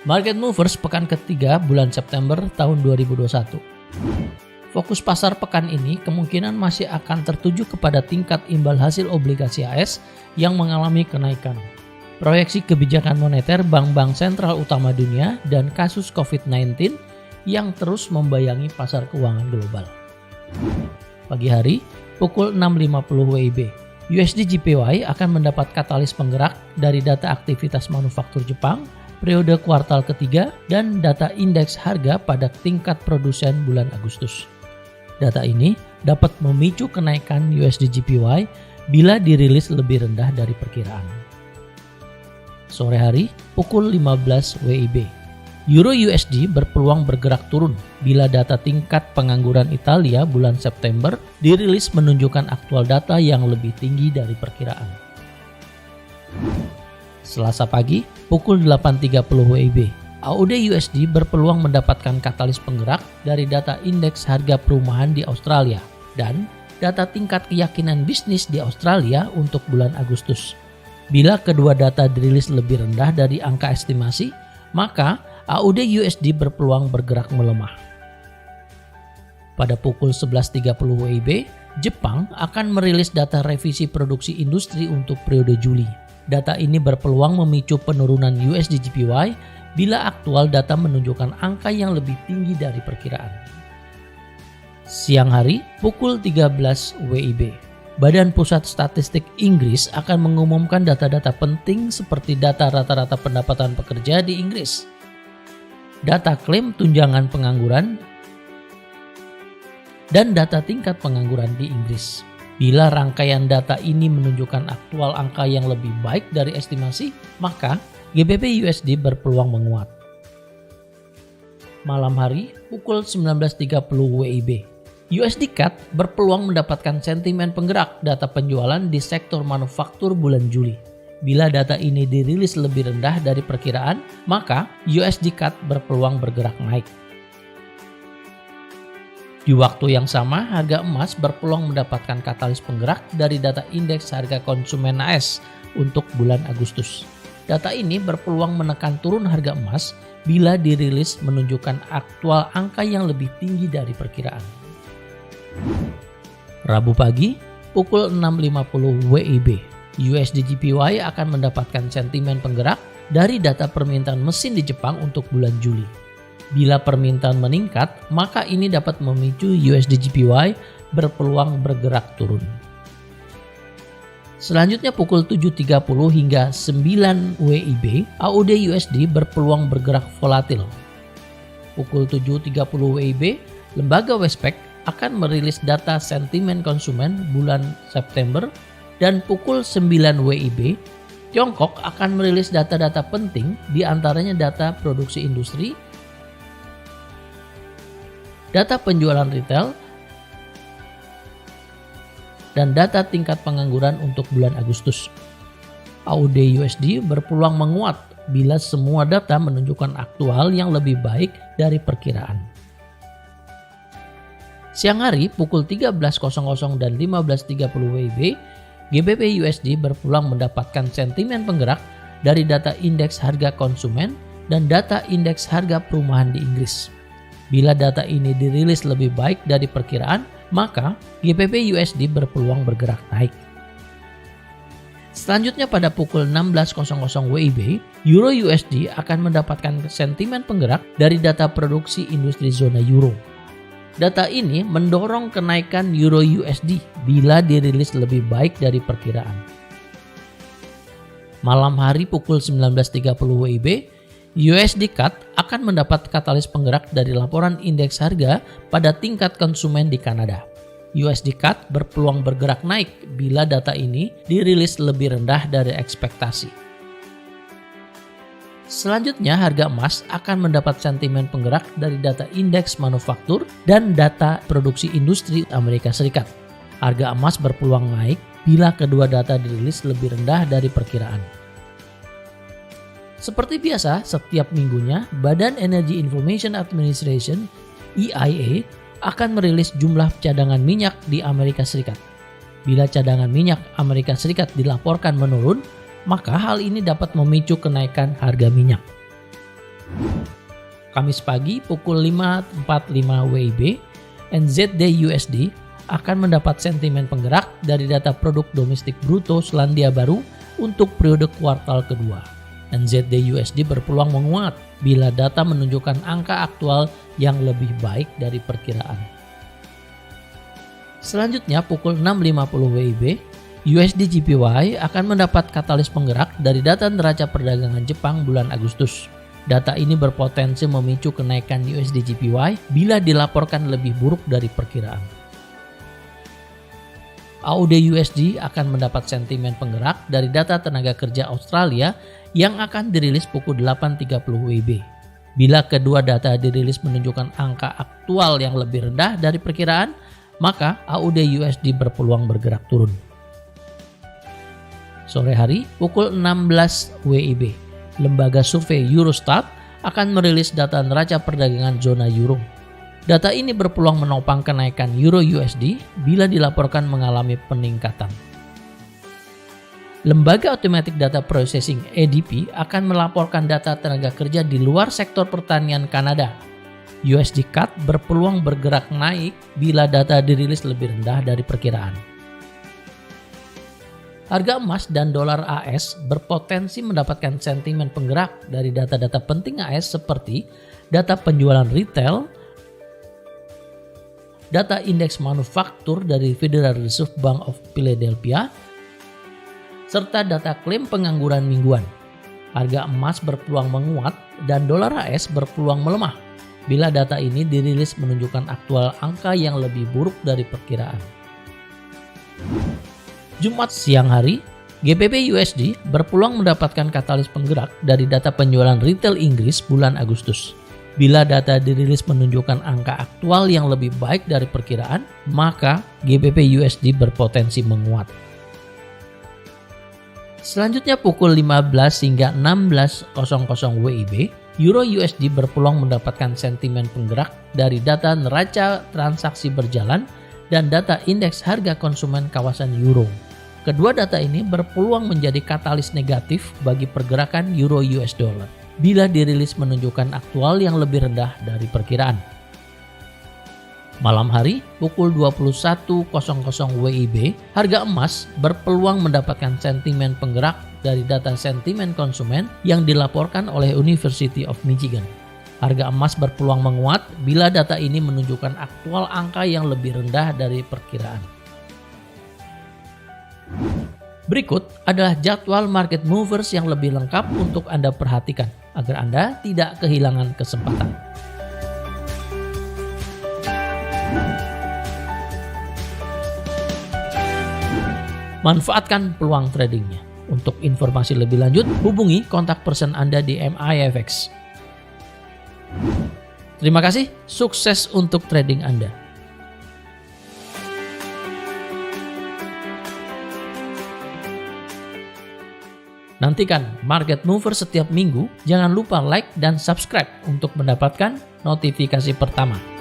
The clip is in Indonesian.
Market Movers pekan ketiga bulan September tahun 2021. Fokus pasar pekan ini kemungkinan masih akan tertuju kepada tingkat imbal hasil obligasi AS yang mengalami kenaikan, proyeksi kebijakan moneter bank-bank sentral utama dunia, dan kasus COVID-19 yang terus membayangi pasar keuangan global. Pagi hari, pukul 6.50 WIB, USD JPY akan mendapat katalis penggerak dari data aktivitas manufaktur Jepang periode kuartal ketiga dan data indeks harga pada tingkat produsen bulan Agustus. Data ini dapat memicu kenaikan USD JPY bila dirilis lebih rendah dari perkiraan. Sore hari, pukul 15 WIB, Euro USD berpeluang bergerak turun bila data tingkat pengangguran Italia bulan September dirilis menunjukkan aktual data yang lebih tinggi dari perkiraan. Selasa pagi, pukul 8.30 WIB, AUD USD berpeluang mendapatkan katalis penggerak dari data indeks harga perumahan di Australia dan data tingkat keyakinan bisnis di Australia untuk bulan Agustus. Bila kedua data dirilis lebih rendah dari angka estimasi, maka AUD USD berpeluang bergerak melemah. Pada pukul 11.30 WIB, Jepang akan merilis data revisi produksi industri untuk periode Juli. Data ini berpeluang memicu penurunan USD JPY bila aktual data menunjukkan angka yang lebih tinggi dari perkiraan. Siang hari, pukul 13 WIB, Badan Pusat Statistik Inggris akan mengumumkan data-data penting seperti data rata-rata pendapatan pekerja di Inggris, data klaim tunjangan pengangguran, dan data tingkat pengangguran di Inggris. Bila rangkaian data ini menunjukkan aktual angka yang lebih baik dari estimasi, maka GBP USD berpeluang menguat. Malam hari, pukul 19.30 WIB, USD CAD berpeluang mendapatkan sentimen penggerak data penjualan di sektor manufaktur bulan Juli. Bila data ini dirilis lebih rendah dari perkiraan, maka USD CAD berpeluang bergerak naik. Di waktu yang sama, harga emas berpeluang mendapatkan katalis penggerak dari data indeks harga konsumen AS untuk bulan Agustus. Data ini berpeluang menekan turun harga emas bila dirilis menunjukkan aktual angka yang lebih tinggi dari perkiraan. Rabu pagi, pukul 6.50 WIB, USD JPY akan mendapatkan sentimen penggerak dari data permintaan mesin di Jepang untuk bulan Juli. Bila permintaan meningkat, maka ini dapat memicu USD JPY berpeluang bergerak turun. Selanjutnya pukul 7.30 hingga 9 WIB, AUD USD berpeluang bergerak volatil. Pukul 7.30 WIB, lembaga Westpac akan merilis data sentimen konsumen bulan September, dan pukul 9 WIB, Tiongkok akan merilis data-data penting, di antaranya data produksi industri, data penjualan retail, dan data tingkat pengangguran untuk bulan Agustus. AUD USD berpeluang menguat bila semua data menunjukkan aktual yang lebih baik dari perkiraan. Siang hari pukul 13.00 dan 15.30 WIB, GBP USD berpeluang mendapatkan sentimen penggerak dari data indeks harga konsumen dan data indeks harga perumahan di Inggris. Bila data ini dirilis lebih baik dari perkiraan, maka GBP USD berpeluang bergerak naik. Selanjutnya pada pukul 16.00 WIB, Euro USD akan mendapatkan sentimen penggerak dari data produksi industri zona Euro. Data ini mendorong kenaikan Euro USD bila dirilis lebih baik dari perkiraan. Malam hari pukul 19.30 WIB, USD CAD akan mendapat katalis penggerak dari laporan indeks harga pada tingkat konsumen di Kanada. USD CAD berpeluang bergerak naik bila data ini dirilis lebih rendah dari ekspektasi. Selanjutnya, harga emas akan mendapat sentimen penggerak dari data indeks manufaktur dan data produksi industri Amerika Serikat. Harga emas berpeluang naik bila kedua data dirilis lebih rendah dari perkiraan. Seperti biasa, setiap minggunya, Badan Energy Information Administration (EIA) akan merilis jumlah cadangan minyak di Amerika Serikat. Bila cadangan minyak Amerika Serikat dilaporkan menurun, maka hal ini dapat memicu kenaikan harga minyak. Kamis pagi pukul 5.45 WIB, NZD/USD akan mendapat sentimen penggerak dari data produk domestik bruto Selandia Baru untuk periode kuartal kedua. NZD/USD berpeluang menguat bila data menunjukkan angka aktual yang lebih baik dari perkiraan. Selanjutnya pukul 6.50 WIB, USD/JPY akan mendapat katalis penggerak dari data neraca perdagangan Jepang bulan Agustus. Data ini berpotensi memicu kenaikan USD/JPY bila dilaporkan lebih buruk dari perkiraan. AUD/USD akan mendapat sentimen penggerak dari data tenaga kerja Australia yang akan dirilis pukul 8.30 WIB. Bila kedua data dirilis menunjukkan angka aktual yang lebih rendah dari perkiraan, maka AUD/USD berpeluang bergerak turun. Sore hari pukul 16 WIB, lembaga survei Eurostat akan merilis data neraca perdagangan zona euro. Data ini berpeluang menopang kenaikan Euro/USD bila dilaporkan mengalami peningkatan. Lembaga Automatic Data Processing ADP akan melaporkan data tenaga kerja di luar sektor pertanian Kanada. USD CAD berpeluang bergerak naik bila data dirilis lebih rendah dari perkiraan. Harga emas dan dolar AS berpotensi mendapatkan sentimen penggerak dari data-data penting AS seperti data penjualan retail, data indeks manufaktur dari Federal Reserve Bank of Philadelphia, serta data klaim pengangguran mingguan. Harga emas berpeluang menguat dan dolar AS berpeluang melemah bila data ini dirilis menunjukkan aktual angka yang lebih buruk dari perkiraan. Jumat siang hari, GBP USD berpeluang mendapatkan katalis penggerak dari data penjualan retail Inggris bulan Agustus. Bila data dirilis menunjukkan angka aktual yang lebih baik dari perkiraan, maka GBP USD berpotensi menguat. Selanjutnya pukul 15 hingga 16.00 WIB, Euro USD berpeluang mendapatkan sentimen penggerak dari data neraca transaksi berjalan dan data indeks harga konsumen kawasan Euro. Kedua data ini berpeluang menjadi katalis negatif bagi pergerakan Euro US Dollar bila dirilis menunjukkan aktual yang lebih rendah dari perkiraan. Malam hari pukul 21.00 WIB, harga emas berpeluang mendapatkan sentimen penggerak dari data sentimen konsumen yang dilaporkan oleh University of Michigan. Harga emas berpeluang menguat bila data ini menunjukkan aktual angka yang lebih rendah dari perkiraan. Berikut adalah jadwal market movers yang lebih lengkap untuk Anda perhatikan agar Anda tidak kehilangan kesempatan. Manfaatkan peluang tradingnya. Untuk informasi lebih lanjut, hubungi kontak person Anda di MIFX. Terima kasih, sukses untuk trading Anda. Nantikan Market Mover setiap minggu. Jangan lupa like dan subscribe untuk mendapatkan notifikasi pertama.